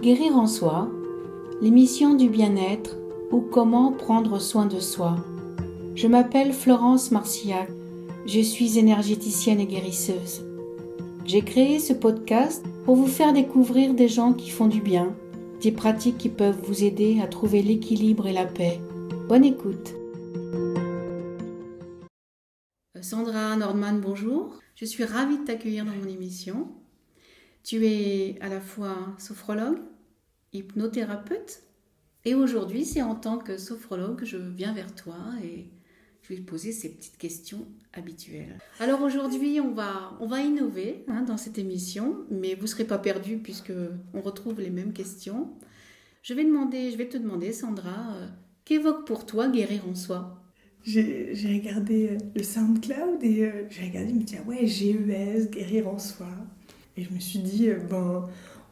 Guérir en soi, l'émission du bien-être ou comment prendre soin de soi. Je m'appelle Florence Marcillac, je suis énergéticienne et guérisseuse. J'ai créé ce podcast pour vous faire découvrir des gens qui font du bien, des pratiques qui peuvent vous aider à trouver l'équilibre et la paix. Bonne écoute. Sandra Nordman, bonjour. Je suis ravie de t'accueillir dans mon émission. Tu es à la fois sophrologue, hypnothérapeute, et aujourd'hui, c'est en tant que sophrologue que je viens vers toi et je vais te poser ces petites questions habituelles. Alors aujourd'hui, on va innover dans cette émission, mais vous ne serez pas perdus puisque on retrouve les mêmes questions. Je vais te demander, Sandra, qu'évoque pour toi guérir en soi ? J'ai regardé le SoundCloud et j'ai regardé, je me dis ouais, GES, guérir en soi. Et je me suis dit,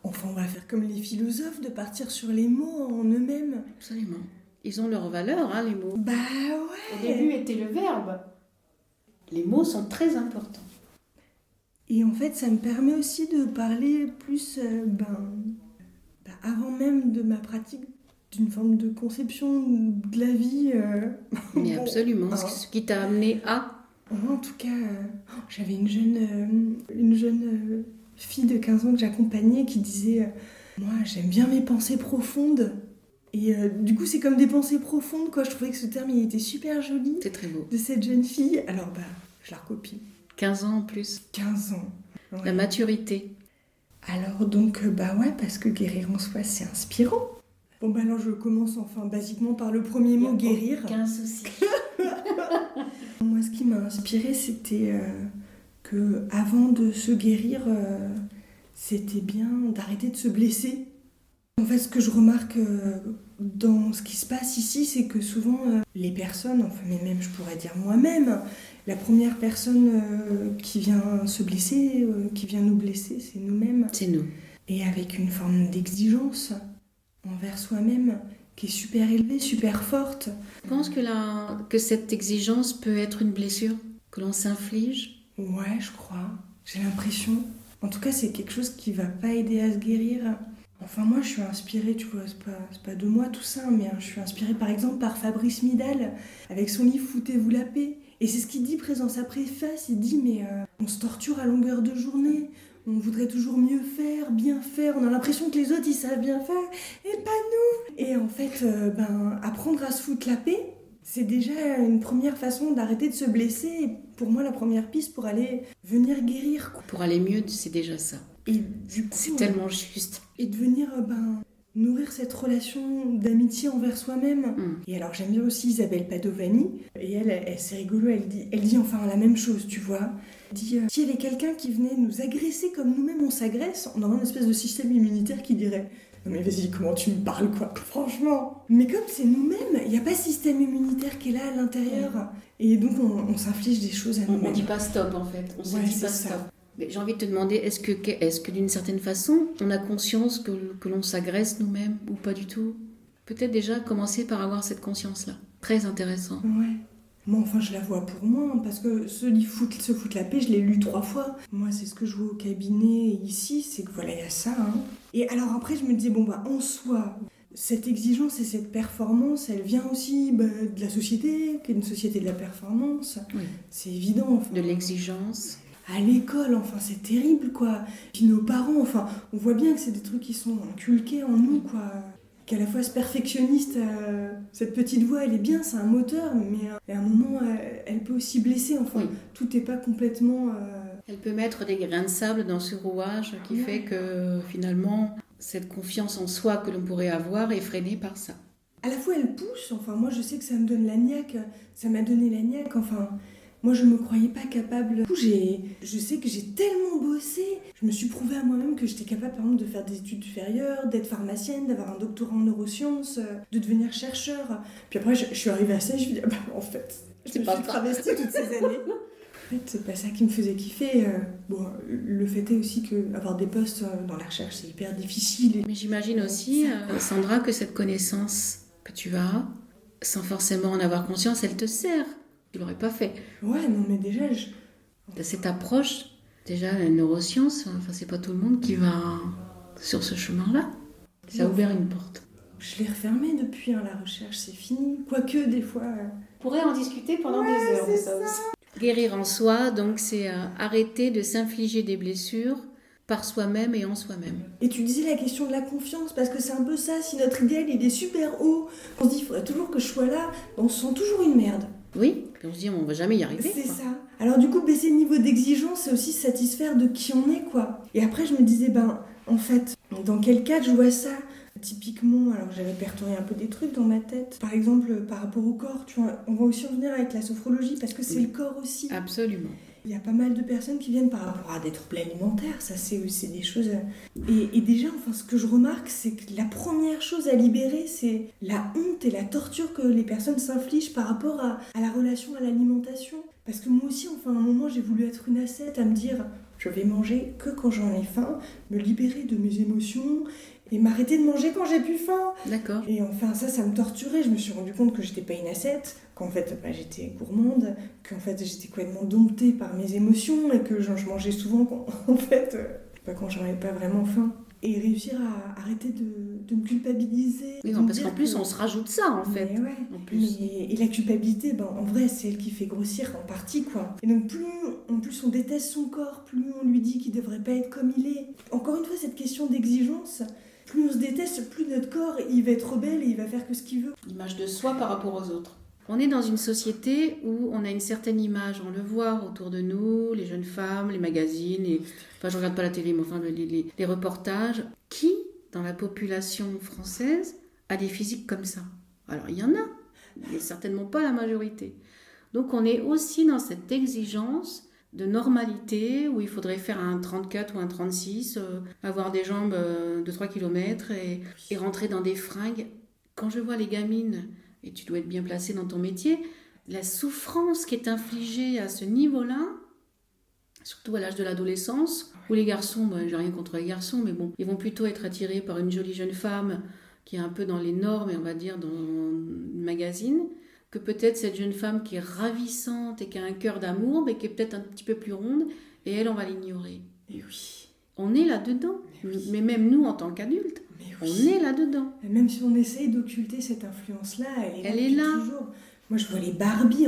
enfin on va faire comme les philosophes, de partir sur les mots en eux-mêmes. Absolument. Ils ont leur valeur, les mots. Bah ouais. Au début était le verbe. Les mots sont très importants. Et en fait, ça me permet aussi de parler plus, avant même de ma pratique, d'une forme de conception de la vie. Mais absolument, ce qui t'a amené à... En tout cas, j'avais une jeune fille de 15 ans que j'accompagnais qui disait moi, j'aime bien mes pensées profondes. Et du coup, c'est comme des pensées profondes, quoi. Je trouvais que ce terme, il était super joli. C'est très beau. De cette jeune fille. Alors, je la recopie. 15 ans en plus. 15 ans. Ouais. La maturité. Alors, donc, ouais, parce que guérir en soi, c'est inspirant. Bon, alors, je commence basiquement par le premier mot, guérir. Aucun souci. Moi, ce qui m'a inspirée, c'était que avant de se guérir, c'était bien d'arrêter de se blesser. En fait, ce que je remarque dans ce qui se passe ici, c'est que souvent, les personnes, mais même je pourrais dire moi-même, la première personne qui vient se blesser, qui vient nous blesser, c'est nous-mêmes. C'est nous. Et avec une forme d'exigence envers soi-même qui est super élevée, super forte. Tu penses que cette exigence peut être une blessure que l'on s'inflige ? Ouais, je crois. J'ai l'impression. En tout cas, c'est quelque chose qui va pas aider à se guérir. Enfin, moi, je suis inspirée, tu vois, c'est pas de moi tout ça, mais je suis inspirée par exemple par Fabrice Midal, avec son livre Foutez-vous la paix. Et c'est ce qu'il dit dans sa préface, il dit mais on se torture à longueur de journée, on voudrait toujours mieux faire, bien faire, on a l'impression que les autres ils savent bien faire, et pas nous. Et en fait, apprendre à se foutre la paix, c'est déjà une première façon d'arrêter de se blesser, et pour moi la première piste pour aller venir guérir, quoi. Pour aller mieux, c'est déjà ça. Et du coup, c'est tellement juste. Et de venir nourrir cette relation d'amitié envers soi-même. Et alors j'aime bien aussi Isabelle Padovani, et elle c'est rigolo, elle dit enfin la même chose, tu vois. Elle dit s'il y avait quelqu'un qui venait nous agresser comme nous-mêmes on s'agresse, on aurait une espèce de système immunitaire qui dirait non mais vas-y, comment tu me parles, quoi, franchement. Mais comme c'est nous-mêmes, il n'y a pas de système immunitaire qui est là à l'intérieur. Et donc on s'inflige des choses à nous-mêmes. On dit pas stop en fait, on se dit pas stop. Mais j'ai envie de te demander, est-ce que d'une certaine façon, on a conscience que l'on s'agresse nous-mêmes ou pas du tout ? Peut-être déjà commencer par avoir cette conscience-là. Très intéressant. Ouais. Moi, je la vois pour moi, parce que ce livre Se foutre la paix, je l'ai lu 3 fois. Moi, c'est ce que je vois au cabinet ici, c'est que voilà, il y a ça. Et alors après, je me disais, en soi, cette exigence et cette performance, elle vient aussi de la société, qui est une société de la performance. Oui. C'est évident. De l'exigence. À l'école, c'est terrible, quoi. Puis nos parents, on voit bien que c'est des trucs qui sont inculqués en nous, quoi. Qu'à la fois ce perfectionniste, cette petite voix, elle est bien, c'est un moteur, mais à un moment, elle peut aussi blesser, oui. Tout n'est pas complètement... Elle peut mettre des grains de sable dans ce rouage qui fait que, finalement, cette confiance en soi que l'on pourrait avoir est freinée par ça. À la fois, elle pousse, moi, je sais que ça me donne la niaque, ça m'a donné la niaque, moi, je me croyais pas capable. Du coup, je sais que j'ai tellement bossé. Je me suis prouvé à moi-même que j'étais capable, par exemple, de faire des études supérieures, d'être pharmacienne, d'avoir un doctorat en neurosciences, de devenir chercheur. Puis après, je suis arrivée à ça et je me dis, en fait, je me suis travestie toutes ces années. En fait, c'est pas ça qui me faisait kiffer. Le fait est aussi qu'avoir des postes dans la recherche, c'est hyper difficile. Mais j'imagine aussi, Sandra, que cette connaissance que tu as, sans forcément en avoir conscience, elle te sert. Tu l'aurais pas fait. Ouais, non, mais déjà, cette approche, déjà, la neuroscience, c'est pas tout le monde qui va sur ce chemin-là. Ça a ouvert une porte. Je l'ai refermée depuis, la recherche, c'est fini. Quoique, des fois... On pourrait en discuter pendant des heures de ça aussi. Guérir en soi, donc c'est arrêter de s'infliger des blessures par soi-même et en soi-même. Et tu disais la question de la confiance, parce que c'est un peu ça, si notre idéal il est super haut, on se dit il faudrait toujours que je sois là, on se sent toujours une merde. Oui, puis on se dit on va jamais y arriver. C'est ça. Alors du coup, baisser le niveau d'exigence, c'est aussi se satisfaire de qui on est, quoi. Et après, je me disais, en fait, dans quel cadre je vois ça ? Typiquement, alors j'avais répertorié un peu des trucs dans ma tête. Par exemple, par rapport au corps, tu vois, on va aussi en venir avec la sophrologie, parce que c'est le corps aussi. Absolument. Il y a pas mal de personnes qui viennent par rapport à des troubles alimentaires, ça c'est des choses... Et déjà, ce que je remarque, c'est que la première chose à libérer, c'est la honte et la torture que les personnes s'infligent par rapport à la relation à l'alimentation. Parce que moi aussi, à un moment, j'ai voulu être une ascète, à me dire, je vais manger que quand j'en ai faim, me libérer de mes émotions et m'arrêter de manger quand j'ai plus faim. D'accord. Et ça me torturait. Je me suis rendu compte que j'étais pas une ascète, qu'en fait j'étais gourmande, qu'en fait j'étais complètement domptée par mes émotions et que je mangeais souvent quand j'en avais pas vraiment faim. Et réussir à arrêter de me culpabiliser. Oui, non, parce qu'en plus on se rajoute ça en fait. Mais ouais. En plus. Et la culpabilité, en vrai c'est elle qui fait grossir en partie, quoi. Et donc plus on déteste son corps, plus on lui dit qu'il devrait pas être comme il est. Encore une fois, cette question d'exigence, plus on se déteste, plus notre corps il va être rebelle et il va faire que ce qu'il veut. L'image de soi par rapport aux autres. On est dans une société où on a une certaine image, on le voit autour de nous, les jeunes femmes, les magazines, je regarde pas la télé, mais les reportages. Qui, dans la population française, a des physiques comme ça ? Alors, il y en a, mais certainement pas la majorité. Donc, on est aussi dans cette exigence de normalité où il faudrait faire un 34 ou un 36, avoir des jambes de 3 km et rentrer dans des fringues. Quand je vois les gamines... et tu dois être bien placé dans ton métier, la souffrance qui est infligée à ce niveau-là, surtout à l'âge de l'adolescence, où les garçons, j'ai rien contre les garçons, mais bon, ils vont plutôt être attirés par une jolie jeune femme qui est un peu dans les normes, et on va dire dans le magazine, que peut-être cette jeune femme qui est ravissante et qui a un cœur d'amour, mais qui est peut-être un petit peu plus ronde, et elle, on va l'ignorer. Et oui. On est là-dedans, mais même nous en tant qu'adultes. Oui. On est là-dedans. Et même si on essaye d'occulter cette influence-là, elle est là. Toujours. Moi, je vois les Barbie,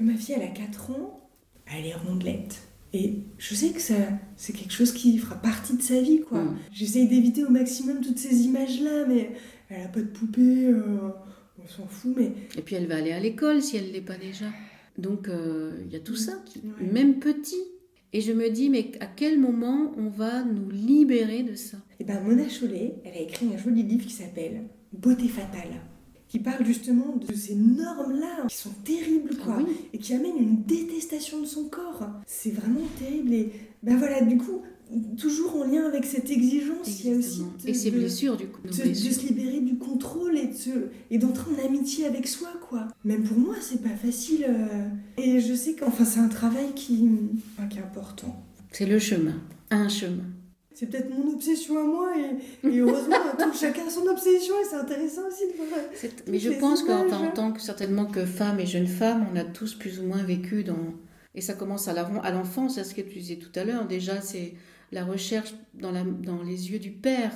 Ma fille, elle a 4 ans, elle est rondelette. Et je sais que c'est quelque chose qui fera partie de sa vie, quoi. J'essaye d'éviter au maximum toutes ces images-là, mais elle a pas de poupée, on s'en fout, mais... Et puis elle va aller à l'école si elle ne l'est pas déjà. Donc, il y a tout ça, même petit. Et je me dis, mais à quel moment on va nous libérer de ça ? Mona Chollet, elle a écrit un joli livre qui s'appelle « Beauté fatale », qui parle justement de ces normes-là, qui sont terribles, quoi, et qui amènent une détestation de son corps. C'est vraiment terrible. Et du coup, toujours en lien avec cette exigence, il y a aussi... Et ces blessures, du coup. De se libérer du contrôle et d'entrer en amitié avec soi, quoi. Même pour moi, c'est pas facile. Et je sais c'est un travail qui est important. C'est le chemin, un chemin. C'est peut-être mon obsession à moi et heureusement, chacun a son obsession et c'est intéressant aussi de voir. Mais je pense qu'en tant que certainement que femmes et jeunes femmes, on a tous plus ou moins vécu et ça commence à l'enfance, c'est ce que tu disais tout à l'heure. Déjà, c'est la recherche dans les yeux du père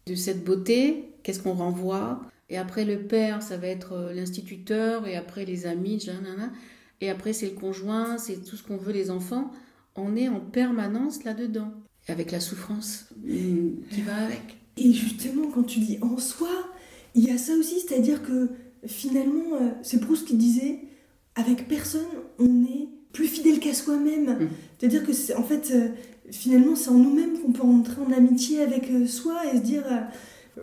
de cette beauté, qu'est-ce qu'on renvoie. Et après le père, ça va être l'instituteur et après les amis, et après c'est le conjoint, c'est tout ce qu'on veut les enfants. On est en permanence là-dedans. Avec la souffrance qui va avec. Et justement, quand tu dis en soi, il y a ça aussi, c'est-à-dire que finalement, c'est Proust qui disait, avec personne, on est plus fidèle qu'à soi-même. C'est-à-dire que finalement, c'est en nous-mêmes qu'on peut entrer en amitié avec soi et se dire,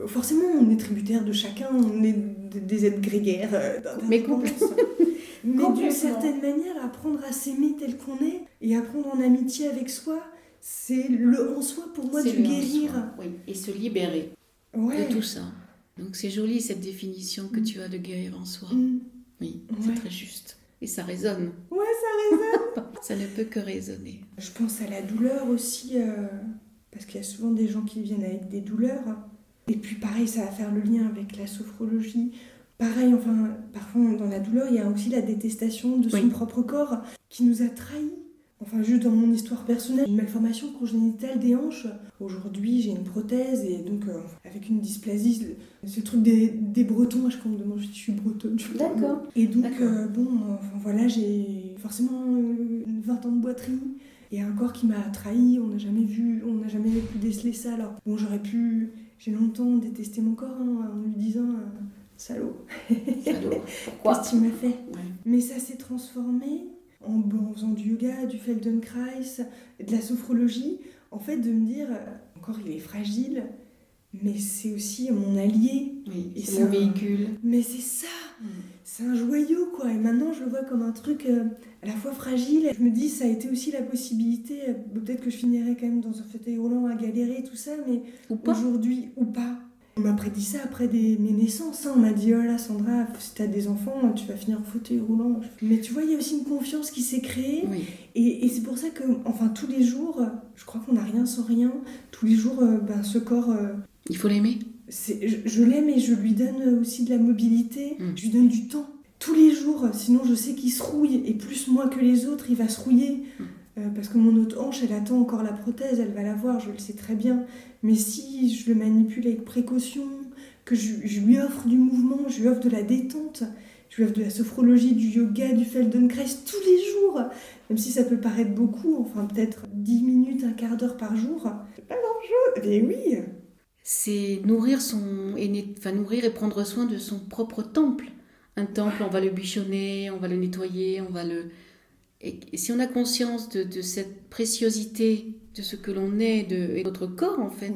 forcément, on est tributaire de chacun, on est des êtres grégaires. Mais complètement. Mais d'une certaine manière, apprendre à s'aimer tel qu'on est et apprendre en amitié avec soi, c'est le en soi pour moi, du guérir. Oui, et se libérer de tout ça. Donc c'est joli cette définition que tu as de guérir en soi. Oui, c'est très juste. Et ça résonne. Ouais, ça résonne. Ça ne peut que résonner. Je pense à la douleur aussi, parce qu'il y a souvent des gens qui viennent avec des douleurs. Et puis pareil, ça va faire le lien avec la sophrologie. Pareil, parfois dans la douleur, il y a aussi la détestation de son propre corps qui nous a trahis. Enfin, juste dans mon histoire personnelle, j'ai une malformation congénitale des hanches. Aujourd'hui, j'ai une prothèse et donc avec une dysplasie, c'est le truc des Bretons. Je me demande si je suis bretonne. D'accord. Et donc, D'accord. enfin voilà, j'ai forcément 20 ans de boiterie et un corps qui m'a trahi. On n'a jamais pu déceler ça. Alors, bon, j'ai longtemps détesté mon corps en lui disant salaud. Salaud. Pourquoi? Qu'est-ce que tu m'as fait? Ouais. Mais ça s'est transformé en faisant du yoga, du Feldenkrais, de la sophrologie, en fait de me dire, mon corps il est fragile, mais c'est aussi mon allié. Oui, Et c'est mon véhicule. Mais c'est ça, c'est un joyau quoi. Et maintenant je le vois comme un truc à la fois fragile. Je me dis, ça a été aussi la possibilité, peut-être que je finirais quand même dans un fauteuil roulant à galérer, tout ça, mais Ou pas. aujourd'hui, ou pas. On m'a prédit ça après mes naissances. On m'a dit, oh là Sandra, si t'as des enfants, tu vas finir en fauteuil roulant. Mais tu vois, il y a aussi une confiance qui s'est créée. Oui. Et c'est pour ça que, enfin, tous les jours, je crois qu'on n'a rien sans rien. Tous les jours, ce corps... Il faut l'aimer. je l'aime et je lui donne aussi de la mobilité. Je lui donne du temps. Tous les jours, sinon je sais qu'il se rouille. Et plus moi que les autres, il va se rouiller. Parce que mon autre hanche, elle attend encore la prothèse, elle va l'avoir, je le sais très bien. Mais si je le manipule avec précaution, que je lui offre du mouvement, je lui offre de la détente, je lui offre de la sophrologie, du yoga, du Feldenkrais tous les jours, même si ça peut paraître beaucoup, enfin peut-être 10 minutes, un quart d'heure par jour, c'est pas grand-chose, mais oui. C'est nourrir nourrir et prendre soin de son propre temple. Un temple, on va le bichonner, on va le nettoyer, Et si on a conscience de cette préciosité de ce que l'on est et de notre corps, en fait,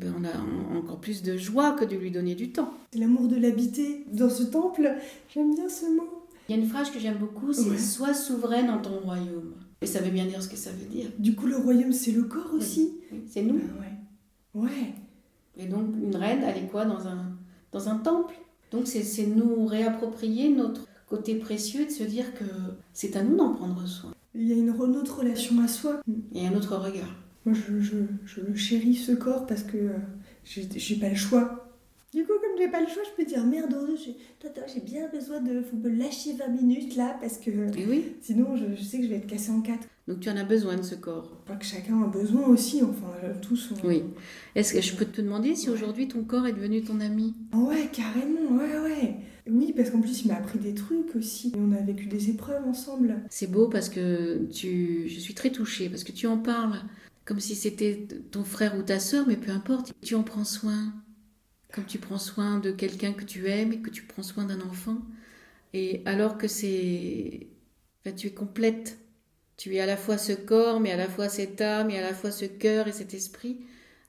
on a encore plus de joie que de lui donner du temps. C'est l'amour de l'habiter dans ce temple. J'aime bien ce mot. Il y a une phrase que j'aime beaucoup, c'est « Sois souveraine en ton royaume ». Et ça veut bien dire ce que ça veut dire. Du coup, le royaume, c'est le corps aussi. Oui. C'est nous. Ouais. Et donc, une reine, elle est quoi dans un temple. Donc, c'est nous réapproprier notre côté précieux, de se dire que c'est à nous d'en prendre soin. Il y a une autre relation à soi. Et un autre regard. Moi, je le chéris, ce corps, parce que j'ai pas le choix. Du coup, comme j'ai pas le choix, je peux dire merde, j'ai bien besoin faut me lâcher 20 minutes là, parce que sinon, je sais que je vais être cassée en 4. Donc, tu en as besoin de ce corps. Je crois que chacun a besoin aussi, enfin, tous. Oui. Est-ce que je peux te demander si aujourd'hui ton corps est devenu ton ami? Ouais, carrément, ouais. Oui, parce qu'en plus, il m'a appris des trucs aussi. Et on a vécu des épreuves ensemble. C'est beau parce que je suis très touchée, parce que tu en parles comme si c'était ton frère ou ta sœur, mais peu importe, tu en prends soin. Comme tu prends soin de quelqu'un que tu aimes et que tu prends soin d'un enfant. Et alors que tu es complète. Tu es à la fois ce corps, mais à la fois cette âme, et à la fois ce cœur et cet esprit.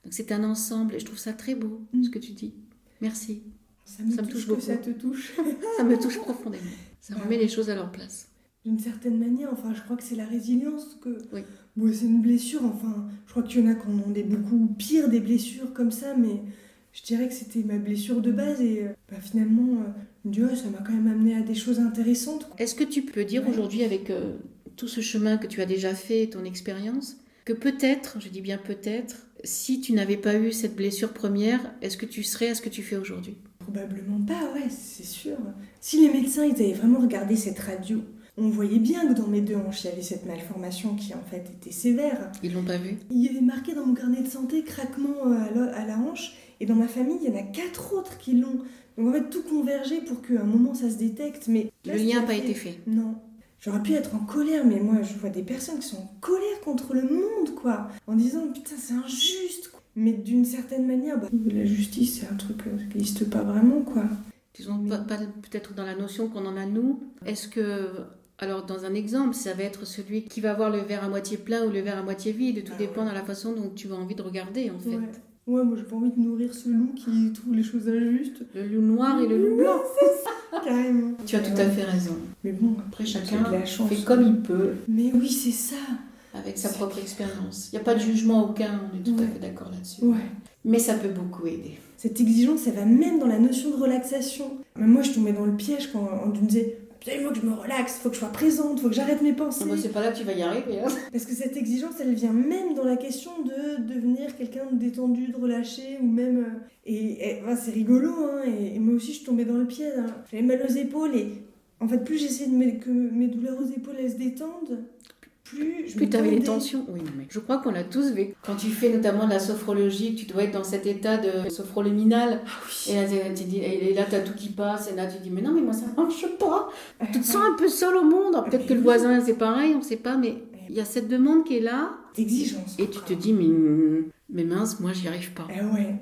Donc c'est un ensemble, et je trouve ça très beau, ce que tu dis. Merci. Ça me touche beaucoup. Ça te touche. Ça me touche profondément. Ça remet les choses à leur place. D'une certaine manière, enfin, je crois que c'est la résilience. Bon, c'est une blessure, enfin, je crois qu'il y en a qui en ont beaucoup pire des blessures comme ça, mais je dirais que c'était ma blessure de base et finalement, ça m'a quand même amené à des choses intéressantes. Est-ce que tu peux dire aujourd'hui, avec tout ce chemin que tu as déjà fait, ton expérience, que peut-être, je dis bien peut-être, si tu n'avais pas eu cette blessure première, est-ce que tu serais à ce que tu fais aujourd'hui? Probablement pas, ouais, c'est sûr. Si les médecins ils avaient vraiment regardé cette radio, on voyait bien que dans mes 2 hanches, il y avait cette malformation qui en fait était sévère. Ils l'ont pas vu? Il y avait marqué dans mon carnet de santé craquement à la hanche, et dans ma famille, il y en a 4 autres qui l'ont. Donc en fait, tout convergeait pour qu'à un moment ça se détecte, mais... Le lien n'a pas été fait. Non. J'aurais pu être en colère, mais moi je vois des personnes qui sont en colère contre le monde, quoi. En disant, putain, c'est injuste, quoi. Mais d'une certaine manière, la justice, c'est un truc qui n'existe pas vraiment, quoi. Disons, pas peut-être dans la notion qu'on en a nous. Est-ce que, alors dans un exemple, ça va être celui qui va voir le verre à moitié plein ou le verre à moitié vide, tout dépend de la façon dont tu as envie de regarder, en fait. Ouais, moi j'ai pas envie de nourrir ce loup qui trouve les choses injustes. Le loup noir et le loup blanc. C'est ça, carrément. Tu as tout à fait raison. Mais bon, après chacun de la chance, fait comme il peut. Mais oui, c'est ça. Avec sa propre expérience. Il n'y a pas de jugement aucun, on est tout à fait d'accord là-dessus. Ouais. Mais ça peut beaucoup aider. Cette exigence, elle va même dans la notion de relaxation. Même moi, je tombais dans le piège quand on me disait absolument que je me relaxe, il faut que je sois présente, il faut que j'arrête mes pensées. C'est pas là que tu vas y arriver. Hein. Parce que cette exigence, elle vient même dans la question de devenir quelqu'un de détendu, de relâché, ou même... c'est rigolo, hein, et moi aussi, je tombais dans le piège. Hein. J'avais mal aux épaules, et en fait, plus j'essayais que mes douleurs aux épaules, elles se détendent, plus tu avais les tensions. Oui, non, mais je crois qu'on l'a tous vécu. Quand tu fais notamment de la sophrologie, tu dois être dans cet état de sophroluminal. Et là, tu as tout qui passe. Et là, tu dis, mais non, mais moi, ça ne marche pas. Tu te sens un peu seul au monde. Alors, peut-être que le voisin, c'est pareil, on ne sait pas. Mais il y a cette demande qui est là. Exigence. Et tu te dis, mais mince, moi, j'y arrive pas. Ouais.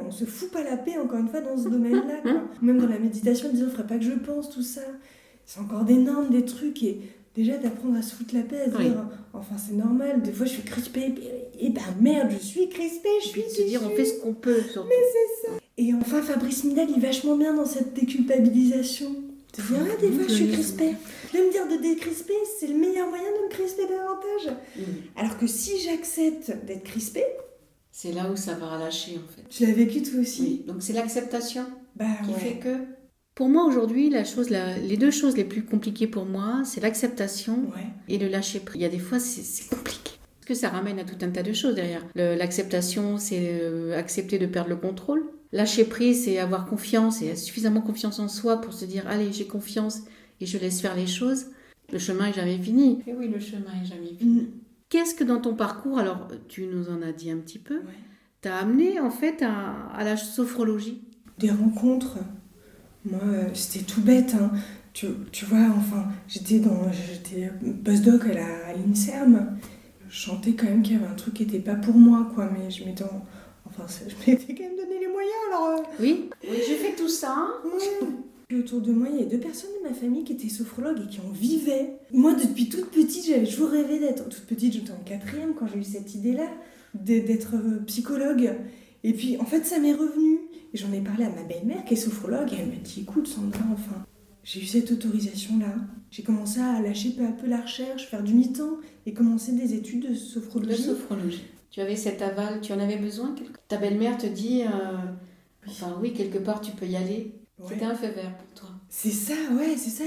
On se fout pas la paix, encore une fois, dans ce domaine-là. Quoi. Même dans la méditation, disons, il ne faudrait pas que je pense, tout ça. C'est encore des normes, des trucs. Et déjà, d'apprendre à se foutre la paix, à se dire, enfin, c'est normal. Des fois, je suis crispée. Et ben merde, je suis crispée. On fait ce qu'on peut, surtout. Mais c'est ça. Et enfin, Fabrice Midal, il est vachement bien dans cette déculpabilisation. De dire, des fois, je suis crispée. De me dire de décrisper, c'est le meilleur moyen de me crisper davantage. Alors que si j'accepte d'être crispée, c'est là où ça va relâcher, en fait. Tu l'as vécu toi aussi. Oui. Donc c'est l'acceptation qui ouais. fait que... Pour moi, aujourd'hui, les deux choses les plus compliquées pour moi, c'est l'acceptation et le lâcher prise. Il y a des fois, c'est compliqué. Parce que ça ramène à tout un tas de choses derrière. L'acceptation, c'est accepter de perdre le contrôle. Lâcher prise, c'est avoir confiance et suffisamment confiance en soi pour se dire « Allez, j'ai confiance et je laisse faire les choses ». Le chemin n'est jamais fini. Et oui, le chemin n'est jamais fini. Qu'est-ce que dans ton parcours, alors tu nous en as dit un petit peu, t'as amené en fait à la sophrologie? Des rencontres. Moi, c'était tout bête. Hein. Tu vois, enfin, j'étais postdoc à l'INSERM. Je sentais quand même qu'il y avait un truc qui n'était pas pour moi, quoi. Mais je m'étais quand même donné les moyens, alors... Oui, j'ai fait tout ça. Puis autour de moi, il y a 2 personnes de ma famille qui étaient sophrologues et qui en vivaient. Moi, depuis toute petite, j'avais toujours rêvé d'être... Toute petite, j'étais en 4e quand j'ai eu cette idée-là, d'être psychologue. Et puis, en fait, ça m'est revenu. Et j'en ai parlé à ma belle-mère qui est sophrologue et elle m'a dit, écoute Sandra, enfin, j'ai eu cette autorisation-là. J'ai commencé à lâcher peu à peu la recherche, faire du mi-temps et commencer des études de sophrologie. Tu avais cet aval, tu en avais besoin? Ta belle-mère te dit, quelque part tu peux y aller. Ouais. C'était un feu vert pour toi. C'est ça,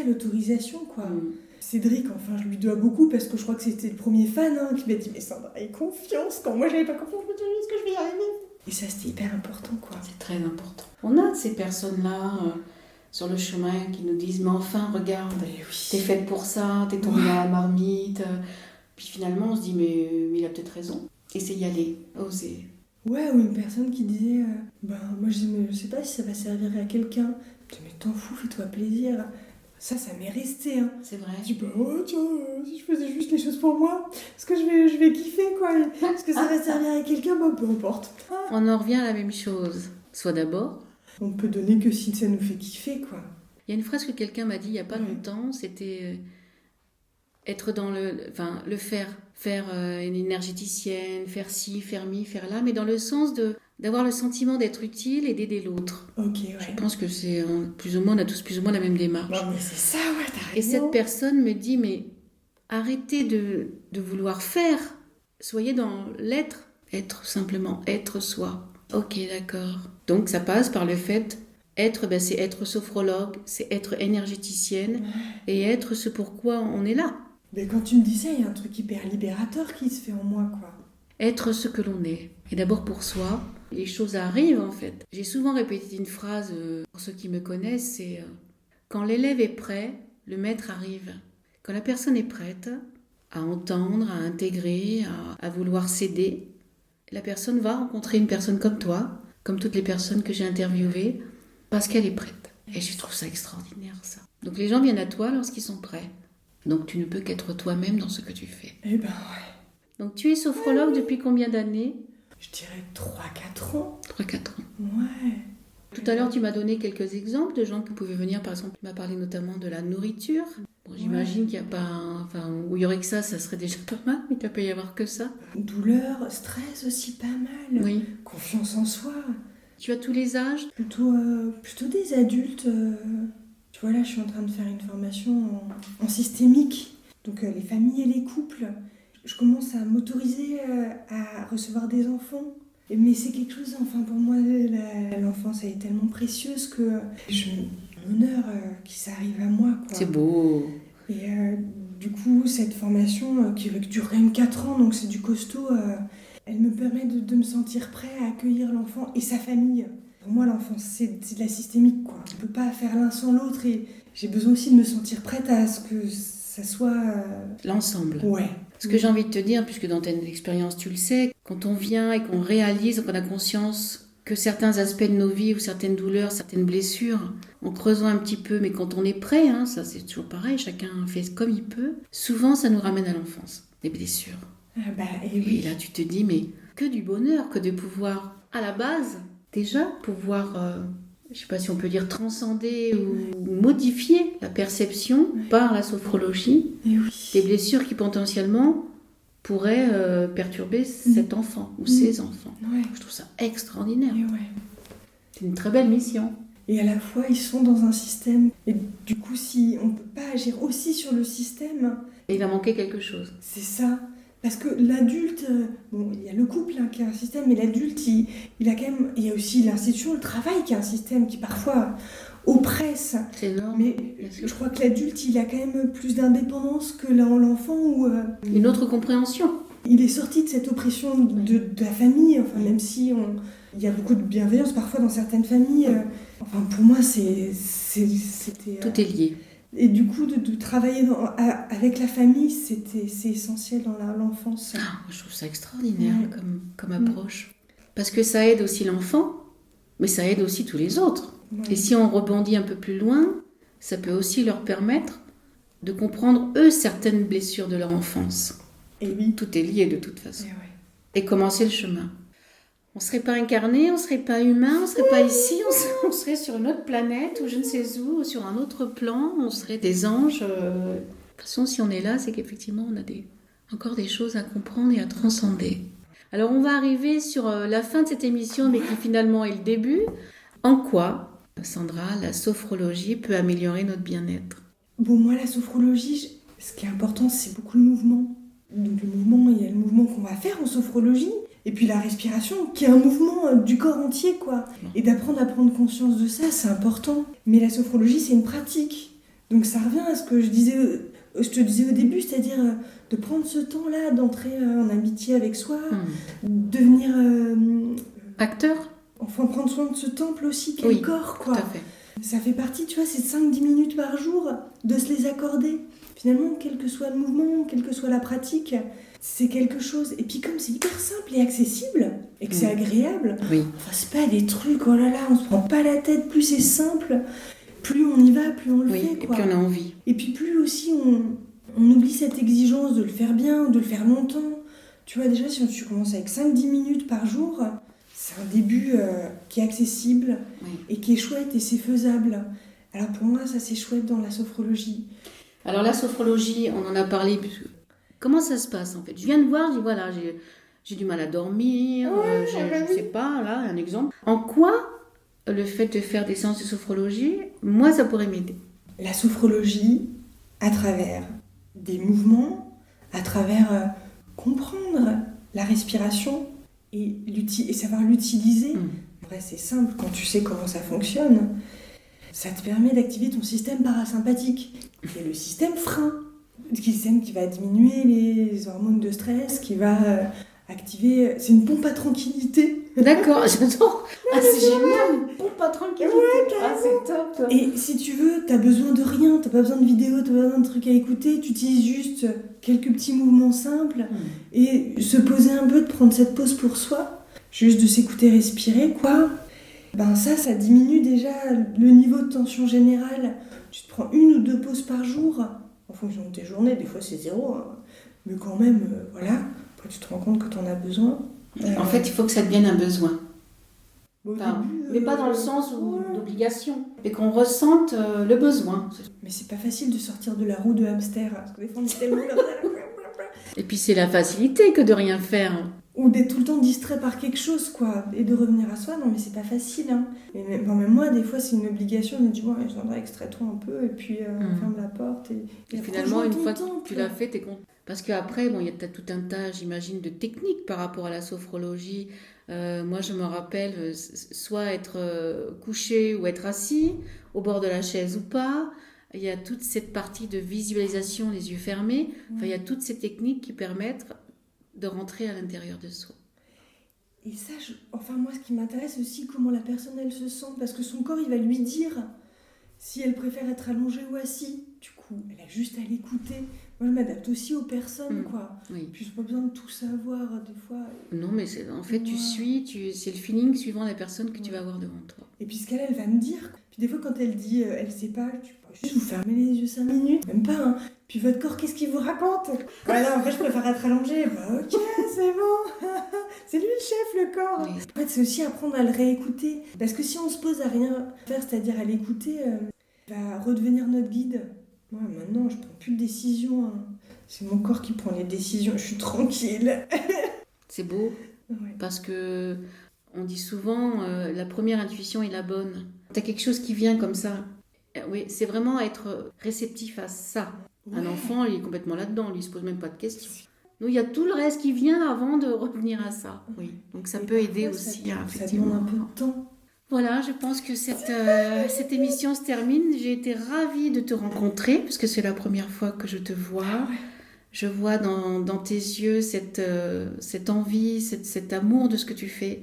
l'autorisation, quoi. Cédric, enfin, je lui dois beaucoup parce que je crois que c'était le premier fan qui m'a dit, mais Sandra, aie confiance. Quand moi, j'avais pas confiance, je me disais, est-ce que je vais y arriver? Et ça, c'était hyper important, quoi. C'est très important. On a ces personnes-là sur le chemin qui nous disent, mais enfin, regarde, t'es faite pour ça, t'es tombée dans la marmite. Puis finalement, on se dit, mais il a peut-être raison. Essayer d'y aller, oser. Ouais, ou une personne qui disait, moi, je dis, mais je sais pas si ça va servir à quelqu'un. Je dis, mais t'en fous, fais-toi plaisir. Ça m'est resté. Hein. C'est vrai. Je dis, si je faisais juste les choses pour moi, est-ce que je vais kiffer, quoi. Est-ce que ça va servir à quelqu'un? Peu importe. On en revient à la même chose. Soit d'abord. On peut donner que si ça nous fait kiffer, quoi. Il y a une phrase que quelqu'un m'a dit il n'y a pas longtemps, c'était être dans le faire une énergéticienne, faire ci, faire mi, faire là, mais dans le sens d'avoir le sentiment d'être utile et d'aider l'autre. Je pense que c'est plus ou moins, on a tous plus ou moins la même démarche. Non, mais c'est ça, t'as raison. Et cette personne me dit, mais arrêtez de vouloir faire, soyez dans l'être, être simplement, être soi. Ok, d'accord. Donc ça passe par le fait, c'est être sophrologue, c'est être énergéticienne et être ce pourquoi on est là. Mais quand tu me dis ça, il y a un truc hyper libérateur qui se fait en moi, quoi. Être ce que l'on est. Et d'abord pour soi, les choses arrivent en fait. J'ai souvent répété une phrase, pour ceux qui me connaissent, c'est quand l'élève est prêt, le maître arrive. Quand la personne est prête à entendre, à intégrer, à vouloir céder, la personne va rencontrer une personne comme toi, comme toutes les personnes que j'ai interviewées, parce qu'elle est prête. Et je trouve ça extraordinaire, ça. Donc les gens viennent à toi lorsqu'ils sont prêts. Donc tu ne peux qu'être toi-même dans ce que tu fais. Eh ben ouais. Donc tu es sophrologue depuis combien d'années? Je dirais 3-4 ans. 3-4 ans. Ouais. Tout à l'heure, tu m'as donné quelques exemples de gens qui pouvaient venir. Par exemple, tu m'as parlé notamment de la nourriture. Bon, j'imagine qu'il n'y a pas... où il y aurait que ça serait déjà pas mal, mais il ne peut pas y avoir que ça. Douleur, stress aussi pas mal. Oui. Confiance en soi. Tu as tous les âges? Plutôt des adultes. Tu vois, là, je suis en train de faire une formation en systémique. Donc, les familles et les couples. Je commence à m'autoriser à recevoir des enfants. Mais c'est quelque chose, pour moi, l'enfance, elle est tellement précieuse que je m'honore que ça arrive à moi, quoi. C'est beau. Et du coup, cette formation qui dure quand même 4 ans, donc c'est du costaud, elle me permet de me sentir prêt à accueillir l'enfant et sa famille. Pour moi, l'enfance, c'est de la systémique, quoi. On ne peut pas faire l'un sans l'autre et j'ai besoin aussi de me sentir prête à ce que ça soit... L'ensemble. Ouais. Ce que j'ai envie de te dire, puisque dans ta expérience tu le sais, quand on vient et qu'on réalise, qu'on a conscience que certains aspects de nos vies ou certaines douleurs, certaines blessures, en creusant un petit peu, mais quand on est prêt, ça c'est toujours pareil, chacun fait comme il peut, souvent ça nous ramène à l'enfance, les blessures. Et là tu te dis, mais que du bonheur, que de pouvoir, à la base, déjà pouvoir, je ne sais pas si on peut dire transcender ou modifier la perception par la sophrologie des blessures qui potentiellement pourraient perturber cet enfant ou ces enfants. Je trouve ça extraordinaire. C'est une très belle mission. Et à la fois, ils sont dans un système. Et du coup, si on ne peut pas agir aussi sur le système... Et il a manqué quelque chose. C'est ça. Parce que l'adulte... Bon, il y a le couple qui a un système, mais l'adulte, il a quand même... Il y a aussi l'institution, le travail qui a un système qui parfois oppresse. C'est énorme. Mais je crois que l'adulte, il a quand même plus d'indépendance que l'enfant ou... Une autre compréhension. Il est sorti de cette oppression de la famille, enfin, même si il y a beaucoup de bienveillance parfois dans certaines familles. Enfin, pour moi, c'était... Tout est lié. Et du coup, de travailler avec la famille, c'est essentiel dans l'enfance. Je trouve ça extraordinaire comme approche. Parce que ça aide aussi l'enfant, mais ça aide aussi tous les autres. Et si on rebondit un peu plus loin, ça peut aussi leur permettre de comprendre, eux, certaines blessures de leur enfance. Et oui. Tout est lié de toute façon. Et commencer le chemin. On ne serait pas incarné, on ne serait pas humain, on ne serait pas ici, on serait sur une autre planète ou je ne sais où, sur un autre plan, on serait des anges. De toute façon, si on est là, c'est qu'effectivement, on a encore des choses à comprendre et à transcender. Alors, on va arriver sur la fin de cette émission, mais qui finalement est le début. En quoi, Sandra, la sophrologie peut améliorer notre bien-être ? Bon, moi, la sophrologie, ce qui est important, c'est beaucoup le mouvement. Donc, le mouvement, il y a le mouvement qu'on va faire en sophrologie. Et puis la respiration, qui est un mouvement du corps entier, quoi. Et d'apprendre à prendre conscience de ça, c'est important. Mais la sophrologie, c'est une pratique. Donc ça revient à ce que je te disais au début, c'est-à-dire de prendre ce temps-là, d'entrer en amitié avec soi, devenir... acteur. Enfin, prendre soin de ce temple aussi, qu'est le corps, quoi. Tout à fait. Ça fait partie, tu vois, c'est 5-10 minutes par jour, de se les accorder. Finalement, quel que soit le mouvement, quelle que soit la pratique... C'est quelque chose, et puis comme c'est hyper simple et accessible, et que c'est agréable, enfin c'est pas des trucs, oh là là, on se prend pas la tête, plus c'est simple, plus on y va, plus on le fait, quoi. Et puis on a envie. Et puis plus aussi on oublie cette exigence de le faire bien, de le faire longtemps. Tu vois, déjà si tu commences avec 5-10 minutes par jour, c'est un début qui est accessible, et qui est chouette, et c'est faisable. Alors pour moi, ça c'est chouette dans la sophrologie. Alors la sophrologie, on en a parlé... Comment ça se passe en fait ? Je viens de voir, je dis voilà, j'ai du mal à dormir, je ne sais pas, là, un exemple. En quoi le fait de faire des séances de sophrologie, moi, ça pourrait m'aider ? La sophrologie, à travers des mouvements, à travers comprendre la respiration et savoir l'utiliser. En vrai, c'est simple, quand tu sais comment ça fonctionne, ça te permet d'activer ton système parasympathique, qui est le système frein. Qui va diminuer les hormones de stress, qui va activer... C'est une pompe à tranquillité. D'accord, j'adore. C'est génial, une pompe à tranquillité. C'est top. Et si tu veux, t'as besoin de rien, t'as pas besoin de vidéos, t'as pas besoin de trucs à écouter, tu utilises juste quelques petits mouvements simples et se poser un peu, de prendre cette pause pour soi, juste de s'écouter respirer, quoi. Ça diminue déjà le niveau de tension générale. Tu te prends 1 ou 2 pauses par jour, en fonction de tes journées, des fois c'est 0, mais quand même, voilà, après tu te rends compte que tu en as besoin. En fait, il faut que ça devienne un besoin. Début, mais pas dans le sens d'obligation, mais qu'on ressente le besoin. Mais c'est pas facile de sortir de la roue de hamster, parce que des fois on est tellement... Et puis c'est la facilité que de rien faire. Ou d'être tout le temps distrait par quelque chose, quoi, et de revenir à soi, non mais c'est pas facile, hein. Et même moi, des fois c'est une obligation, je me dis, bon, je viendrai extrait-toi un peu, et puis on ferme la porte, et finalement, une fois que tu l'as fait, t'es content. Parce qu'après, il y a tout un tas, j'imagine, de techniques par rapport à la sophrologie. Moi, je me rappelle, soit être couché ou être assis, au bord de la chaise ou pas. Il y a toute cette partie de visualisation, les yeux fermés. Enfin, il y a toutes ces techniques qui permettent de rentrer à l'intérieur de soi. Et ça, moi, ce qui m'intéresse aussi, comment la personne, elle se sent, parce que son corps, il va lui dire si elle préfère être allongée ou assise. Du coup, elle a juste à l'écouter Moi, je m'adapte aussi aux personnes, quoi. Oui. Puis, j'ai pas besoin de tout savoir, des fois. Non, mais en fait, tu suis, c'est le feeling suivant la personne que tu vas avoir devant toi. Et puis, ce qu'elle va me dire. Puis, des fois, quand elle dit, elle sait pas, tu peux juste vous fermer les yeux 5 minutes. Même pas, hein. Puis, votre corps, qu'est-ce qu'il vous raconte? Voilà, en fait, je préfère être allongée. Bah, ok, c'est bon. C'est lui le chef, le corps. Oui. En fait, c'est aussi apprendre à le réécouter. Parce que si on se pose à rien faire, c'est-à-dire à l'écouter, il va redevenir notre guide. Moi, maintenant, je prends plus de décisions. Hein. C'est mon corps qui prend les décisions. Je suis tranquille. C'est beau, parce que on dit souvent la première intuition est la bonne. T'as quelque chose qui vient comme ça. Oui, c'est vraiment être réceptif à ça. Un enfant, il est complètement là-dedans, lui, il se pose même pas de questions. Nous, il y a tout le reste qui vient avant de revenir à ça. Oui, donc ça peut aider aussi. Ça demande un peu de temps. Voilà, je pense que cette émission se termine. J'ai été ravie de te rencontrer, parce que c'est la première fois que je te vois. Je vois dans tes yeux cette envie, cet amour de ce que tu fais.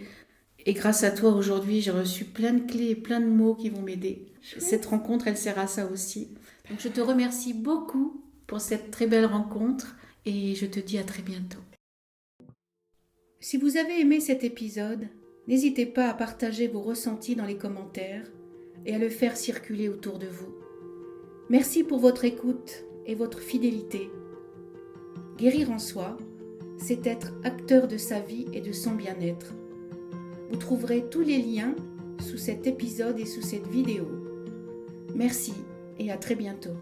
Et grâce à toi, aujourd'hui, j'ai reçu plein de clés et plein de mots qui vont m'aider. Cette rencontre, elle sert à ça aussi. Donc je te remercie beaucoup pour cette très belle rencontre et je te dis à très bientôt. Si vous avez aimé cet épisode, n'hésitez pas à partager vos ressentis dans les commentaires et à le faire circuler autour de vous. Merci pour votre écoute et votre fidélité. Guérir en soi, c'est être acteur de sa vie et de son bien-être. Vous trouverez tous les liens sous cet épisode et sous cette vidéo. Merci et à très bientôt.